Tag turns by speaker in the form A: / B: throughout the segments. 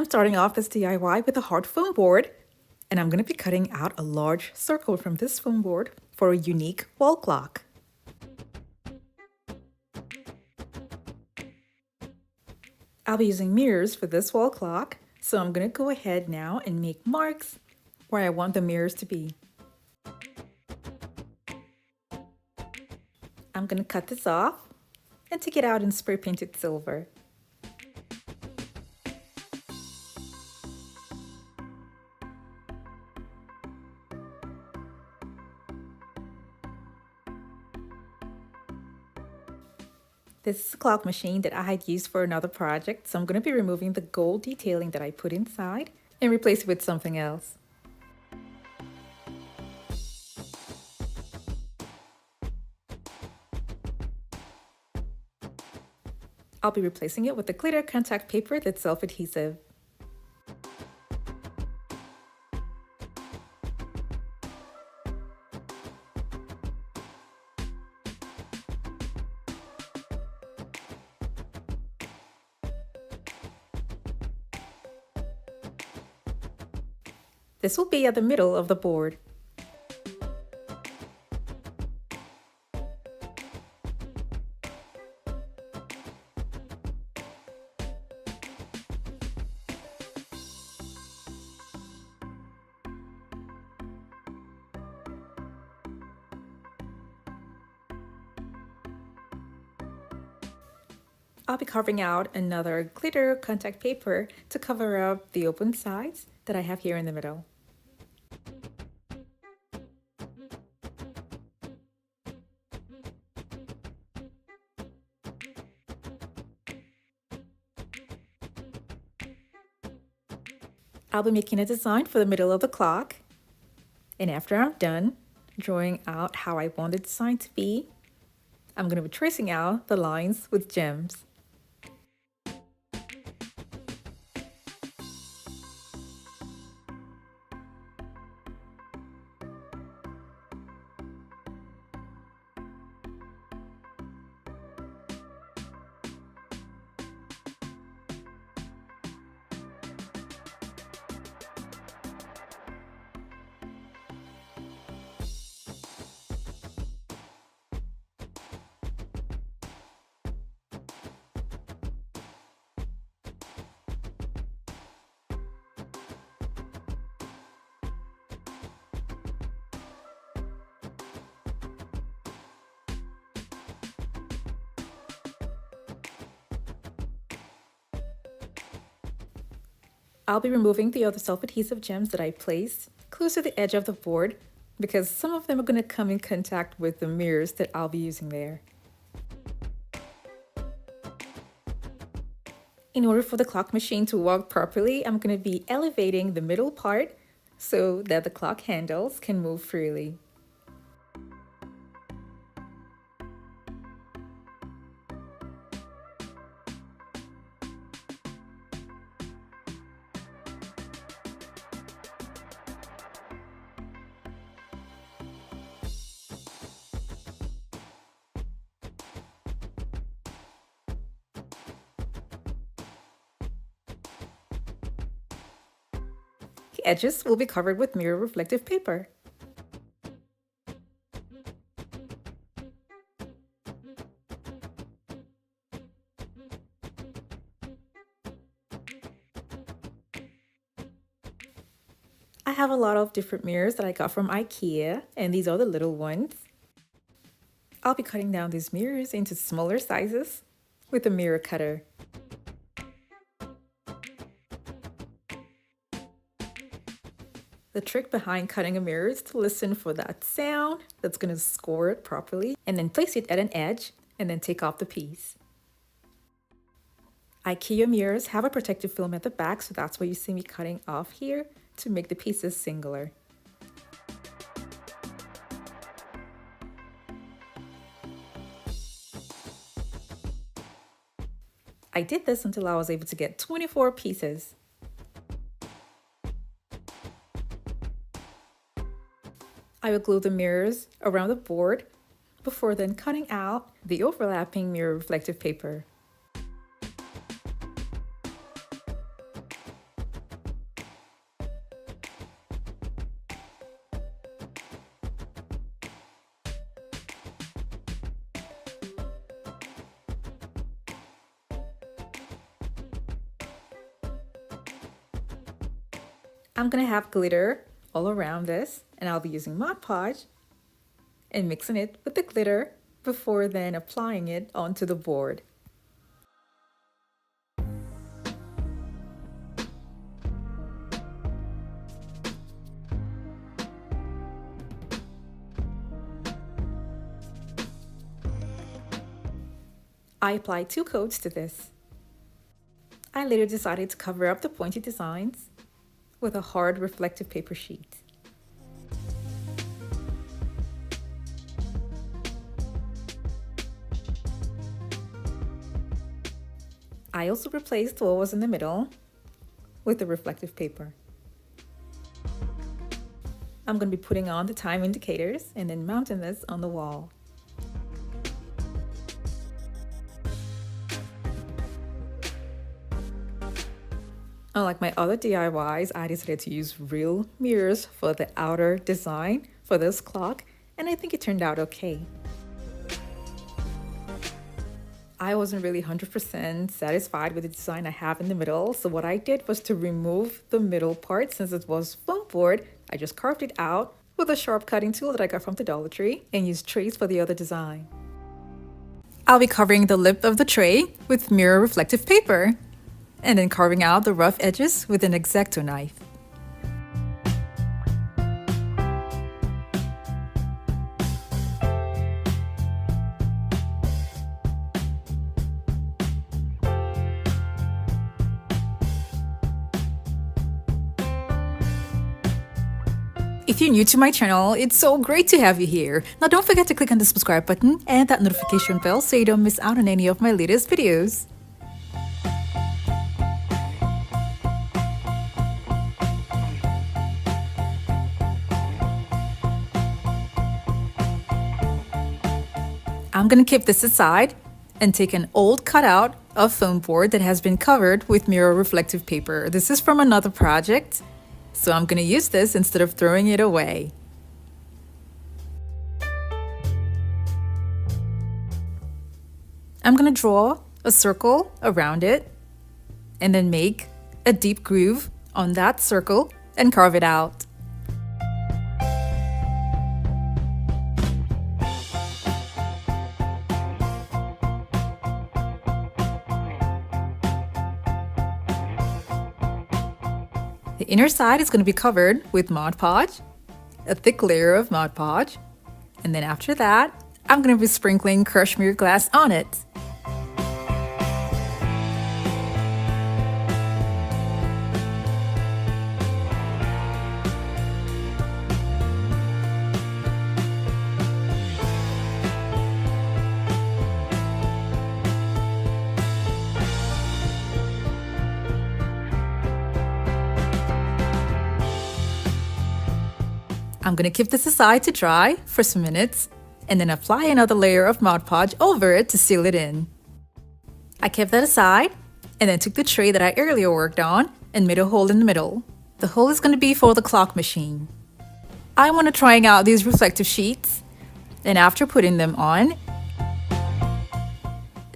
A: starting off this DIY with a hard foam board, and I'm going to be cutting out a large circle from this foam board for a unique wall clock. I'll be using mirrors for this wall clock, so I'm going to go ahead now and make marks where I want the mirrors to be. I'm going to cut this off and take it out in spray painted silver. This is a clock machine that I had used for another project, so I'm going to be removing the gold detailing that I put inside and replace it with something else. I'll be replacing it with the glitter contact paper that's self-adhesive. This will be at the middle of the board. I'll be carving out another glitter contact paper to cover up the open sides that I have here in the middle. I'll be making a design for the middle of the clock, and after I'm done drawing out how I want the design to be, I'm going to be tracing out the lines with gems. I'll be removing the other self-adhesive gems that I placed close to the edge of the board because some of them are going to come in contact with the mirrors that I'll be using there. In order for the clock machine to work properly, I'm going to be elevating the middle part so that the clock handles can move freely. The edges will be covered with mirror reflective paper. I have a lot of different mirrors that I got from IKEA, and these are the little ones. I'll be cutting down these mirrors into smaller sizes with a mirror cutter. The trick behind cutting a mirror is to listen for that sound that's going to score it properly and then place it at an edge and then take off the piece. IKEA mirrors have a protective film at the back, so that's why you see me cutting off here to make the pieces singular. I did this until I was able to get 24 pieces. I will glue the mirrors around the board before then cutting out the overlapping mirror reflective paper. I'm gonna have glitter all around this, and I'll be using Mod Podge and mixing it with the glitter before then applying it onto the board. I applied 2 coats to this. I later decided to cover up the pointy designs with a hard reflective paper sheet. I also replaced what was in the middle with the reflective paper. I'm going to be putting on the time indicators and then mounting this on the wall. Unlike my other DIYs, I decided to use real mirrors for the outer design for this clock, and I think it turned out okay. I wasn't really 100% satisfied with the design I have in the middle, so what I did was to remove the middle part. Since it was foam board, I just carved it out with a sharp cutting tool that I got from the Dollar Tree and used trays for the other design. I'll be covering the lip of the tray with mirror reflective paper, and then carving out the rough edges with an X-Acto knife. If you're new to my channel, it's so great to have you here. Now don't forget to click on the subscribe button and that notification bell so you don't miss out on any of my latest videos. I'm going to keep this aside and take an old cutout of foam board that has been covered with mirror reflective paper. This is from another project, so I'm going to use this instead of throwing it away. I'm going to draw a circle around it and then make a deep groove on that circle and carve it out. The inner side is going to be covered with Mod Podge, a thick layer of Mod Podge, and then after that, I'm going to be sprinkling crushed mirror glass on it. I'm going to keep this aside to dry for some minutes and then apply another layer of Mod Podge over it to seal it in. I kept that aside and then took the tray that I earlier worked on and made a hole in the middle. The hole is going to be for the clock machine. I want to try out these reflective sheets, and after putting them on,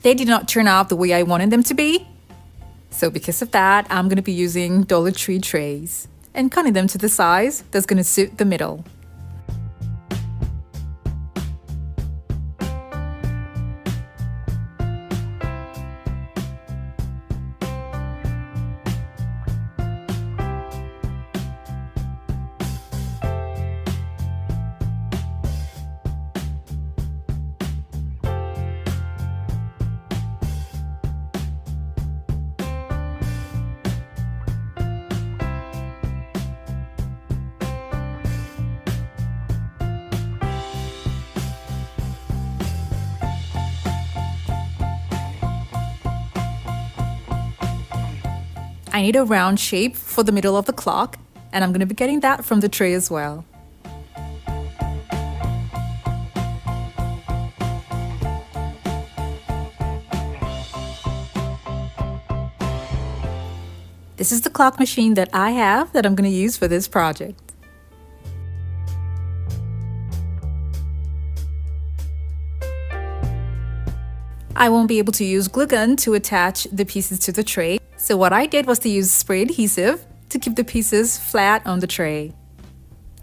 A: they did not turn out the way I wanted them to be. So because of that, I'm going to be using Dollar Tree trays and cutting them to the size that's going to suit the middle. I need a round shape for the middle of the clock, and I'm going to be getting that from the tray as well. This is the clock machine that I have that I'm going to use for this project. I won't be able to use glue gun to attach the pieces to the tray, so what I did was to use spray adhesive to keep the pieces flat on the tray.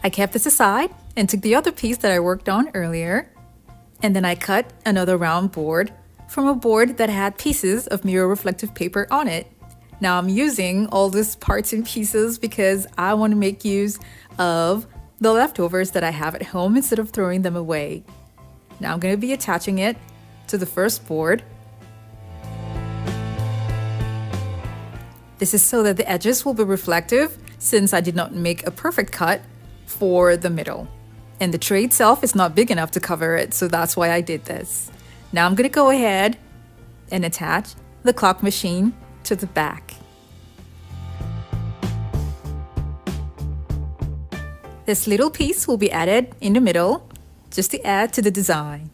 A: I kept this aside and took the other piece that I worked on earlier, and then I cut another round board from a board that had pieces of mirror reflective paper on it. Now I'm using all these parts and pieces because I want to make use of the leftovers that I have at home instead of throwing them away. Now I'm going to be attaching it to the first board. This is so that the edges will be reflective since I did not make a perfect cut for the middle. And the tray itself is not big enough to cover it, so that's why I did this. Now I'm going to go ahead and attach the clock machine to the back. This little piece will be added in the middle just to add to the design.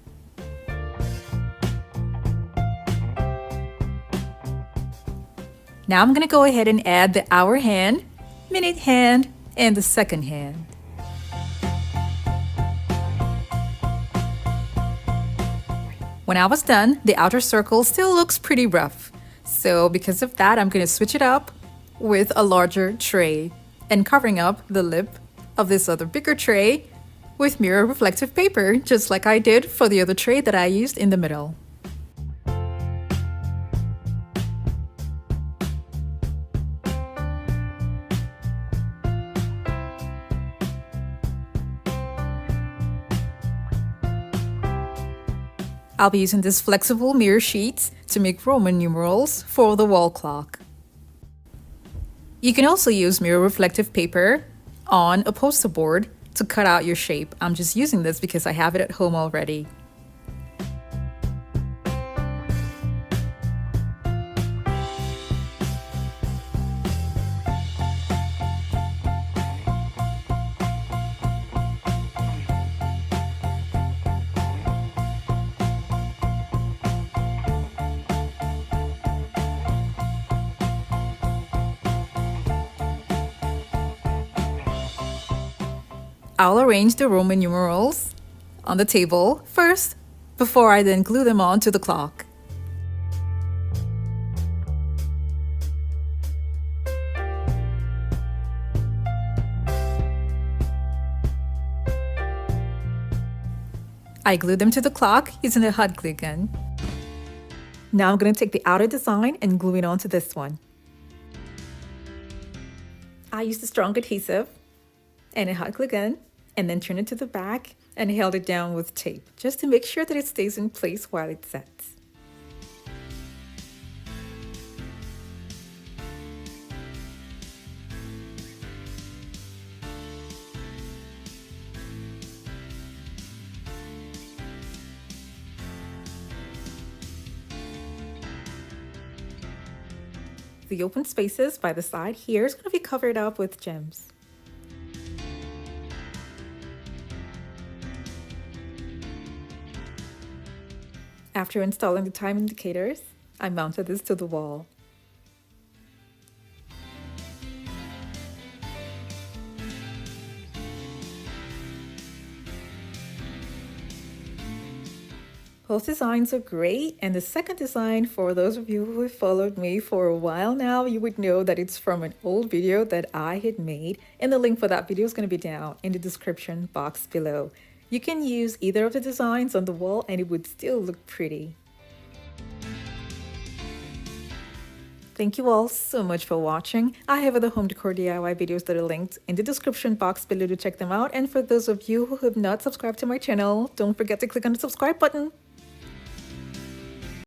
A: Now I'm going to go ahead and add the hour hand, minute hand, and the second hand. When I was done, the outer circle still looks pretty rough. So because of that, I'm going to switch it up with a larger tray and covering up the lip of this other bigger tray with mirror reflective paper, just like I did for the other tray that I used in the middle. I'll be using this flexible mirror sheets to make Roman numerals for the wall clock. You can also use mirror reflective paper on a poster board to cut out your shape. I'm just using this because I have it at home already. I'll arrange the Roman numerals on the table first before I then glue them on to the clock. I glue them to the clock using a hot glue gun. Now I'm going to take the outer design and glue it onto this one. I used a strong adhesive and a hot glue gun, and then turned it to the back and held it down with tape just to make sure that it stays in place while it sets. The open spaces by the side here is going to be covered up with gems. After installing the time indicators, I mounted this to the wall. Both designs are great, and the second design, for those of you who have followed me for a while now, you would know that it's from an old video that I had made, and the link for that video is going to be down in the description box below. You can use either of the designs on the wall and it would still look pretty. Thank you all so much for watching. I have other home decor DIY videos that are linked in the description box below to check them out. And for those of you who have not subscribed to my channel, don't forget to click on the subscribe button.